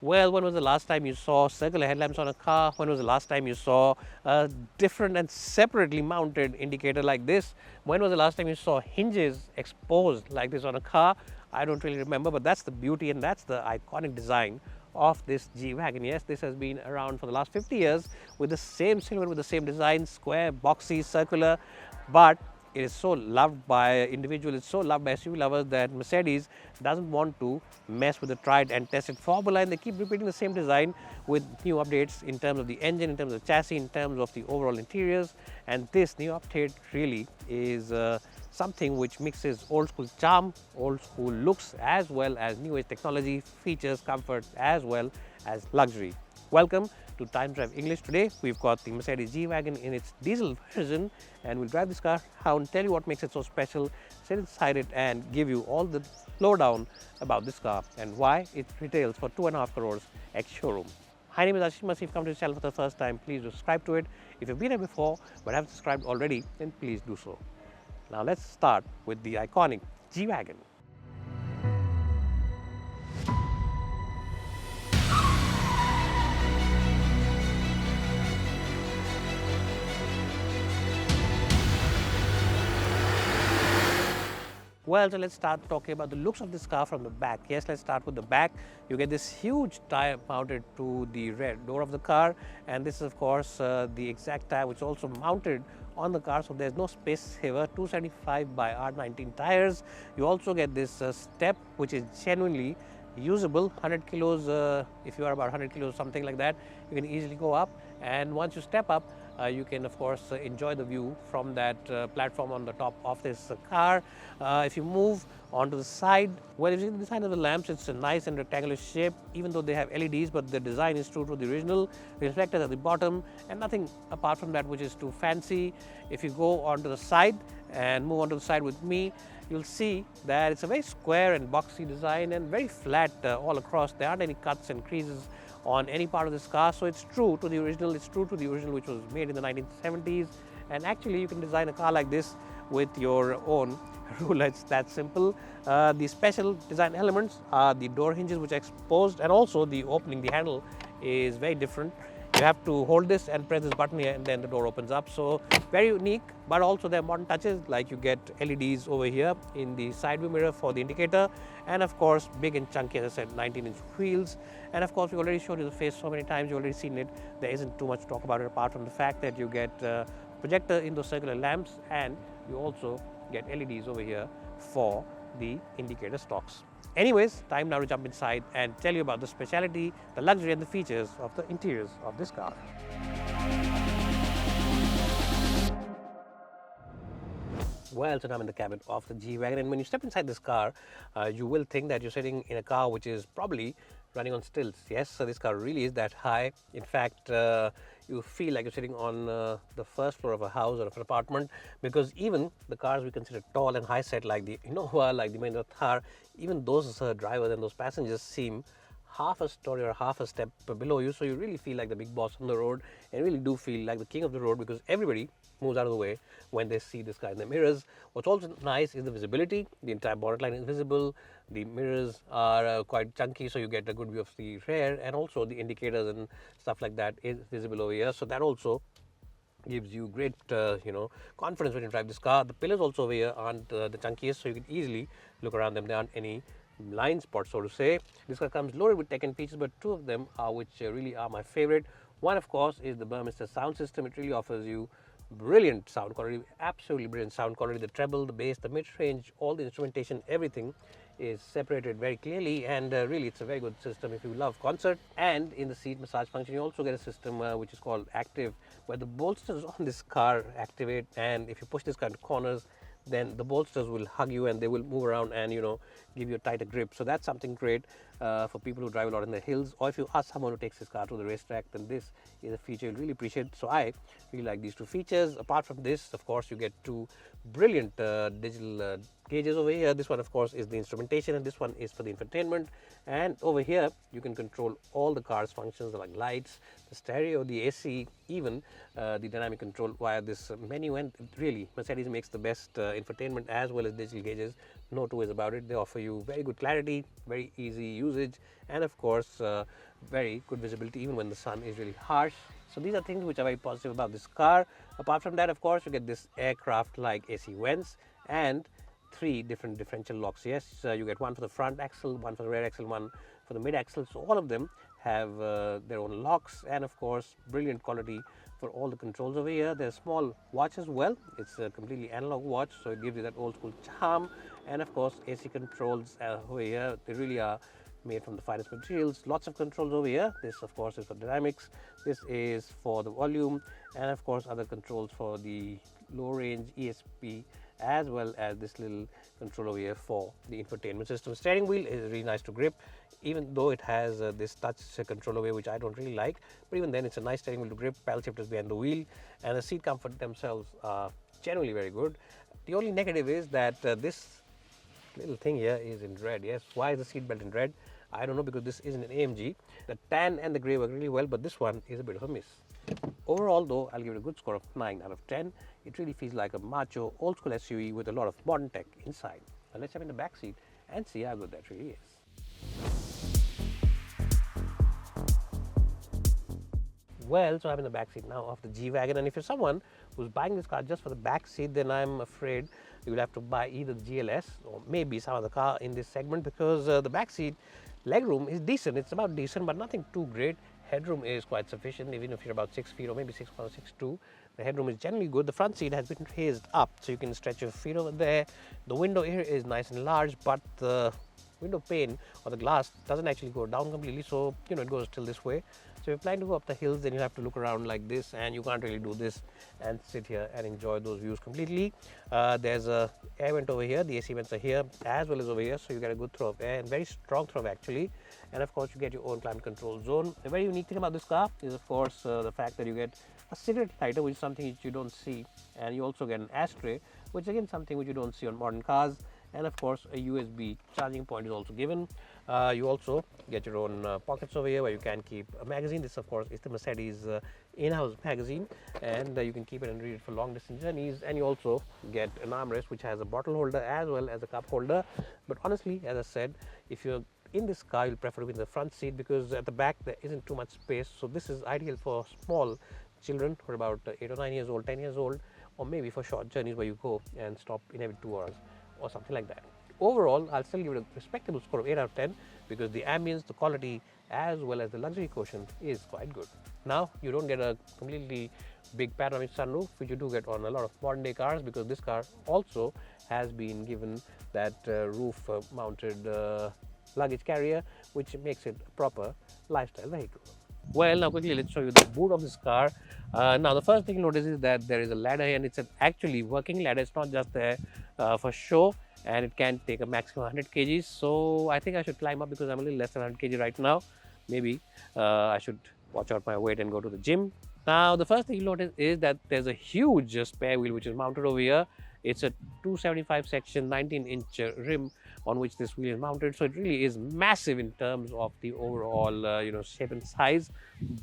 Well, when was the last time you saw circular headlamps on a car? When was the last time you saw a different and separately mounted indicator like this? When was the last time you saw hinges exposed like this on a car? I don't really remember, but that's the beauty and that's the iconic design of this G-Wagon. Yes, this has been around for the last 50 years with the same silhouette, with the same design, square, boxy, circular, but it is so loved by individuals, it's so loved by SUV lovers that Mercedes doesn't want to mess with the tried and tested formula, and they keep repeating the same design with new updates in terms of the engine, in terms of the chassis, in terms of the overall interiors. And this new update really is something which mixes old school charm, old school looks, as well as new age technology, features, comfort, as well as luxury. Welcome to Time Drive English. Today we've got the Mercedes G-Wagon in its diesel version, and we'll drive this car around, tell you what makes it so special, sit inside it and give you all the lowdown about this car and why it retails for 2.5 crores ex-showroom. My name is Ashish. If you've come to the channel for the first time, please do subscribe to it. If you've been here before but haven't subscribed already, then please do so. Now let's start with the iconic G-Wagon. Well, so let's start talking about the looks of this car from the back. Yes, let's start with the back. You get this huge tire mounted to the rear door of the car, and this is of course the exact tire which is also mounted on the car, so there's no space saver. 275 by R19 tires. You also get this step which is genuinely usable. 100 kilos, if you are about 100 kilos, something like that, you can easily go up, and once you step up, you can of course enjoy the view from that platform on the top of this car. If you move onto the side, well, if you see the design of the lamps, it's a nice and rectangular shape, even though they have LEDs, but the design is true to the original. Reflectors at the bottom and nothing apart from that which is too fancy. If you go onto the side and move onto the side with me, you'll see that it's a very square and boxy design and very flat all across. There aren't any cuts and creases on any part of this car, so it's true to the original. It's true to the original which was made in the 1970s, and actually you can design a car like this with your own ruler. It's that simple. The special design elements are the door hinges which are exposed, and also the opening, the handle is very different. You have to hold this and press this button here and then the door opens up. So very unique, but also there are modern touches, like you get LEDs over here in the side view mirror for the indicator, and of course big and chunky, as I said, 19-inch wheels. And of course we already showed you the face so many times, you've already seen it. There isn't too much to talk about it apart from the fact that you get projector in those circular lamps, and you also get LEDs over here for the indicator stalks. Anyways, time now to jump inside and tell you about the speciality, the luxury and the features of the interiors of this car. Well, so now I'm in the cabin of the G-Wagon, and when you step inside this car, you will think that you're sitting in a car which is probably running on stilts. Yes, so this car really is that high. In fact, you feel like you're sitting on the first floor of a house or of an apartment, because even the cars we consider tall and high set, like the Innova, like the Mahindra Thar, even those drivers and those passengers seem half a story or half a step below you. So you really feel like the big boss on the road, and really do feel like the king of the road, because everybody moves out of the way when they see this car in the mirrors. What's also nice is the visibility. The entire bonnet line is visible. The mirrors are quite chunky, so you get a good view of the rear, and also the indicators and stuff like that is visible over here. So that also gives you great confidence when you drive this car. The pillars also over here aren't the chunkiest, so you can easily look around them. There aren't any blind spots, so to say. This car comes loaded with tech and features, but two of them are which really are my favorite. One, of course, is the Burmester sound system. It really offers you brilliant sound quality, absolutely brilliant sound quality. The treble, the bass, the mid-range, all the instrumentation, everything is separated very clearly, and really it's a very good system if you love concert. And in the seat massage function, you also get a system which is called active, where the bolsters on this car activate, and if you push this car into corners, then the bolsters will hug you and they will move around and give you a tighter grip. So that's something great for people who drive a lot in the hills, or if you ask someone who takes his car to the racetrack, then this is a feature you'll really appreciate. So I really like these two features. Apart from this, of course, you get two brilliant digital gauges over here. This one, of course, is the instrumentation, and this one is for the infotainment. And over here you can control all the car's functions, like lights, the stereo, the AC, even the dynamic control via this menu. And really, Mercedes makes the best infotainment as well as digital gauges no two ways about it. They offer you very good clarity, very easy usage, and of course very good visibility even when the sun is really harsh. So these are things which are very positive about this car. Apart from that, of course, you get this aircraft like AC vents and 3 different differential locks. Yes, you get one for the front axle, one for the rear axle, one for the mid axle. So all of them have their own locks, and of course brilliant quality for all the controls over here. There's a small watch as well. It's a completely analog watch, so it gives you that old school charm. And of course AC controls over here, they really are made from the finest materials. Lots of controls over here. This of course is for dynamics, this is for the volume, and of course other controls for the low range ESP, as well as this little control over here for the infotainment system. Steering wheel is really nice to grip, even though it has this touch control over here, which I don't really like, but even then it's a nice steering wheel to grip. Paddle shifters behind the wheel, and the seat comfort themselves are generally very good. The only negative is that this little thing here is in red. Yes, why is the seat belt in red? I don't know, because this isn't an AMG. The tan and the grey work really well, but this one is a bit of a miss. Overall though, I'll give it a good score of 9 out of 10. It really feels like a macho old school SUV with a lot of modern tech inside. Now let's jump in the back seat and see how good that really is. Well, so I'm in the back seat now of the G-Wagon, and if you're someone who's buying this car just for the back seat, then I'm afraid you will have to buy either the GLS or maybe some other car in this segment, because the back seat legroom is decent. It's about decent, but nothing too great. Headroom is quite sufficient, even if you're about 6 feet or maybe 6'1" or 6'2". The headroom is generally good. The front seat has been raised up, so you can stretch your feet over there. The window here is nice and large, but the window pane or the glass doesn't actually go down completely, so it goes till this way. So if you're planning to go up the hills, then you have to look around like this, and you can't really do this and sit here and enjoy those views completely. There's a air vent over here. The AC vents are here as well as over here, so you get a good throw of air, and very strong throw actually. And of course you get your own climate control zone. A very unique thing about this car is of course the fact that you get a cigarette lighter, which is something which you don't see, and you also get an ashtray, which is again something which you don't see on modern cars. And of course a USB charging point is also given. You also get your own pockets over here where you can keep a magazine. This of course is the Mercedes in-house magazine, and you can keep it and read it for long distance journeys. And you also get an armrest which has a bottle holder as well as a cup holder. But honestly, as I said, if you're in this car, you'll prefer to be in the front seat, because at the back there isn't too much space. So this is ideal for small children who are about 8 or 9 years old, 10 years old, or maybe for short journeys where you go and stop in every 2 hours or something like that. Overall, I'll still give it a respectable score of 8 out of 10, because the ambience, the quality, as well as the luxury quotient is quite good. Now, you don't get a completely big panoramic sunroof, which you do get on a lot of modern day cars, because this car also has been given that roof mounted luggage carrier, which makes it a proper lifestyle vehicle. Well, now quickly let's show you the boot of this car. Now the first thing you notice is that there is a ladder here, and it's an actually working ladder. It's not just there for show, and it can take a maximum 100 kgs. So I think I should climb up, because I'm a little less than 100 kg right now. Maybe I should watch out my weight and go to the gym. Now the first thing you notice is that there's a huge spare wheel which is mounted over here. It's a 275 section 19-inch rim on which this wheel is mounted, so it really is massive in terms of the overall shape and size.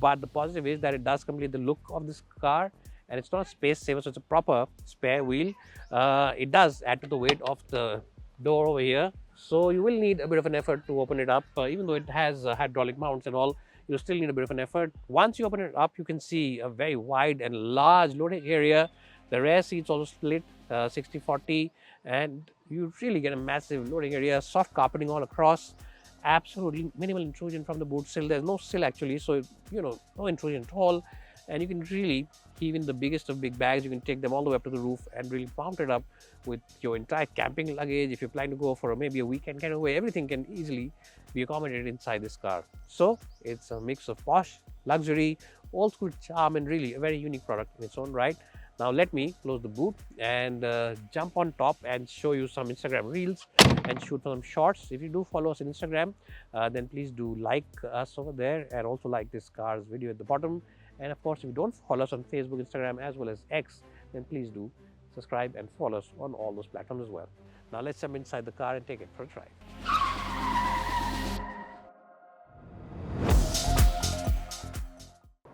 But the positive is that it does complete the look of this car, and it's not a space saver, so it's a proper spare wheel. It does add to the weight of the door over here, so you will need a bit of an effort to open it up. Even though it has hydraulic mounts and all, you still need a bit of an effort. Once you open it up, you can see a very wide and large loading area. The rear seats also split 60-40, and you really get a massive loading area, soft carpeting all across, absolutely minimal intrusion from the boot sill. There's no sill actually, so no intrusion at all, and you can really, even the biggest of big bags, you can take them all the way up to the roof and really mount it up with your entire camping luggage. If you're planning to go for maybe a weekend getaway, everything can easily be accommodated inside this car. So it's a mix of posh, luxury, old school charm, and really a very unique product in its own right. Now let me close the boot and jump on top and show you some Instagram reels and shoot some shorts. If you do follow us on Instagram, then please do like us over there, and also like this car's video at the bottom. And of course, if you don't follow us on Facebook, Instagram, as well as X, then please do subscribe and follow us on all those platforms as well. Now let's jump inside the car and take it for a drive.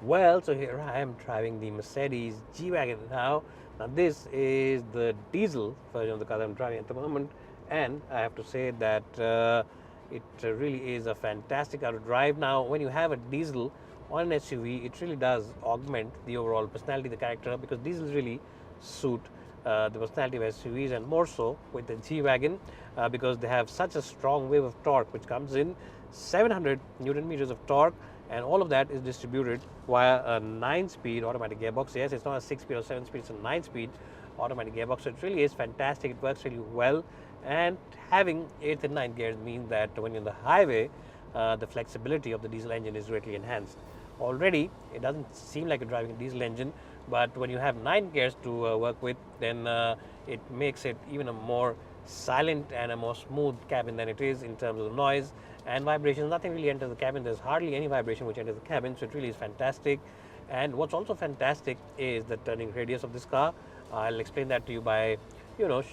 Well, so here I am driving the Mercedes G-Wagon now. Now this is the diesel version of the car that I'm driving at the moment, and I have to say that it really is a fantastic car to drive. Now, when you have a diesel on an SUV, it really does augment the overall personality, the character, because diesels really suit the personality of SUVs, and more so with the G-Wagon, because they have such a strong wave of torque, which comes in 700 Newton meters of torque, and all of that is distributed via a 9-speed automatic gearbox. Yes, it's not a 6-speed or 7-speed, it's a 9-speed automatic gearbox. So it really is fantastic. It works really well, and having 8th and 9th gears means that when you're on the highway, the flexibility of the diesel engine is greatly enhanced. Already, it doesn't seem like you're driving a diesel engine, but when you have 9 gears to work with, then it makes it even a more silent and a more smooth cabin than it is in terms of the noise and vibrations. Nothing really enters the cabin. There's hardly any vibration which enters the cabin, so it really is fantastic. And what's also fantastic is the turning radius of this car. I'll explain that to you by,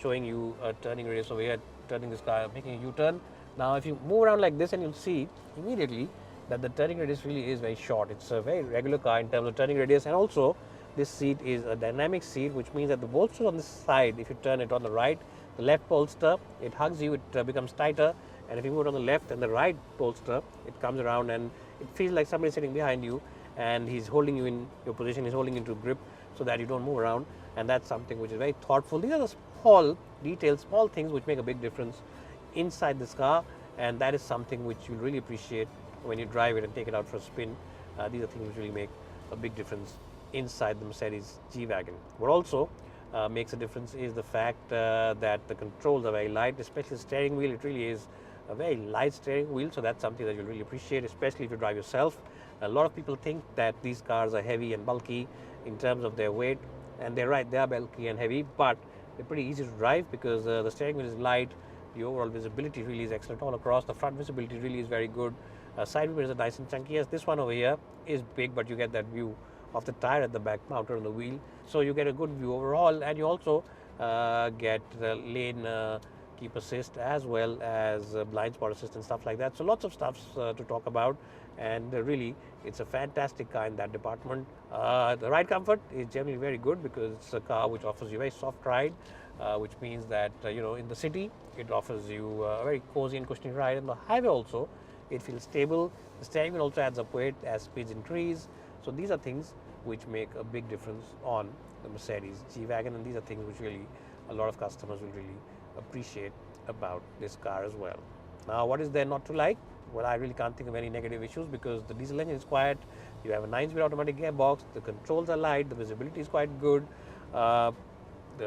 showing you a turning radius over here, turning this car, making a U-turn. Now, if you move around like this, and you'll see immediately that the turning radius really is very short. It's a very regular car in terms of turning radius, and also this seat is a dynamic seat, which means that the bolster on this side, if you turn it on the right, the left bolster, it hugs you, it becomes tighter, and if you move it on the left and the right bolster, it comes around and it feels like somebody sitting behind you and he's holding you in your position, he's holding into grip so that you don't move around, and that's something which is very thoughtful. These are the small details, small things which make a big difference inside this car, and that is something which you'll really appreciate when you drive it and take it out for a spin. These are things which really make a big difference inside the Mercedes G-Wagon. What also makes a difference is the fact that the controls are very light, especially the steering wheel. It really is a very light steering wheel, so that's something that you'll really appreciate, especially if you drive yourself. A lot of people think that these cars are heavy and bulky in terms of their weight, and they're right, they are bulky and heavy, but they're pretty easy to drive because the steering wheel is light. The overall visibility really is excellent all across. The front visibility really is very good. Side mirrors are nice and chunky. Yes, this one over here is big, but you get that view of the tire at the back mounted on the wheel, so you get a good view overall, and you also get lane keep assist as well as blind spot assist and stuff like that. So lots of stuff to talk about, and really it's a fantastic car in that department. The ride comfort is generally very good because it's a car which offers you a very soft ride, which means that in the city it offers you a very cozy and cushioning ride. On the highway also it feels stable. The steering wheel also adds up weight as speeds increase. So these are things which make a big difference on the Mercedes G-Wagon, and these are things which really a lot of customers will really appreciate about this car as well. Now, what is there not to like? Well, I really can't think of any negative issues because the diesel engine is quiet, you have a 9-speed automatic gearbox, the controls are light, the visibility is quite good, the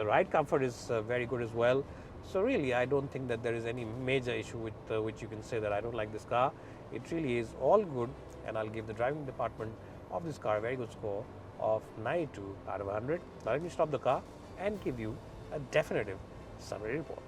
ride comfort is very good as well. So really, I don't think that there is any major issue with which you can say that I don't like this car. It really is all good, and I'll give the driving department of this car a very good score of 92 out of 100. Now let me stop the car and give you a definitive summary report.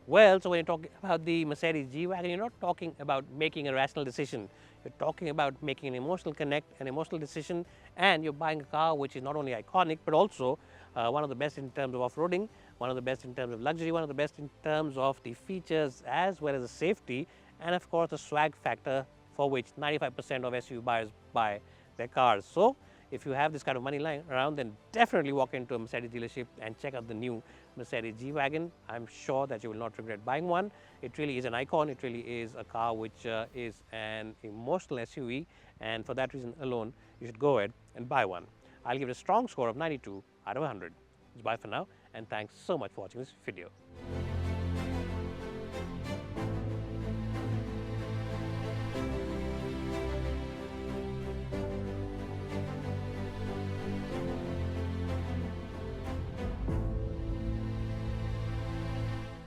Well, so when you're talking about the Mercedes G-Wagon, you're not talking about making a rational decision. You're talking about making an emotional connect, an emotional decision, and you're buying a car which is not only iconic, but also one of the best in terms of off-roading, one of the best in terms of luxury, one of the best in terms of the features as well as the safety, and of course the swag factor for which 95% of SUV buyers buy their cars. So if you have this kind of money lying around, then definitely walk into a Mercedes dealership and check out the new Mercedes G-Wagon. I'm sure that you will not regret buying one. It really is an icon. It really is a car which is an emotional SUV, and for that reason alone, you should go ahead and buy one. I'll give it a strong score of 92 out of 100. Bye for now, and thanks so much for watching this video.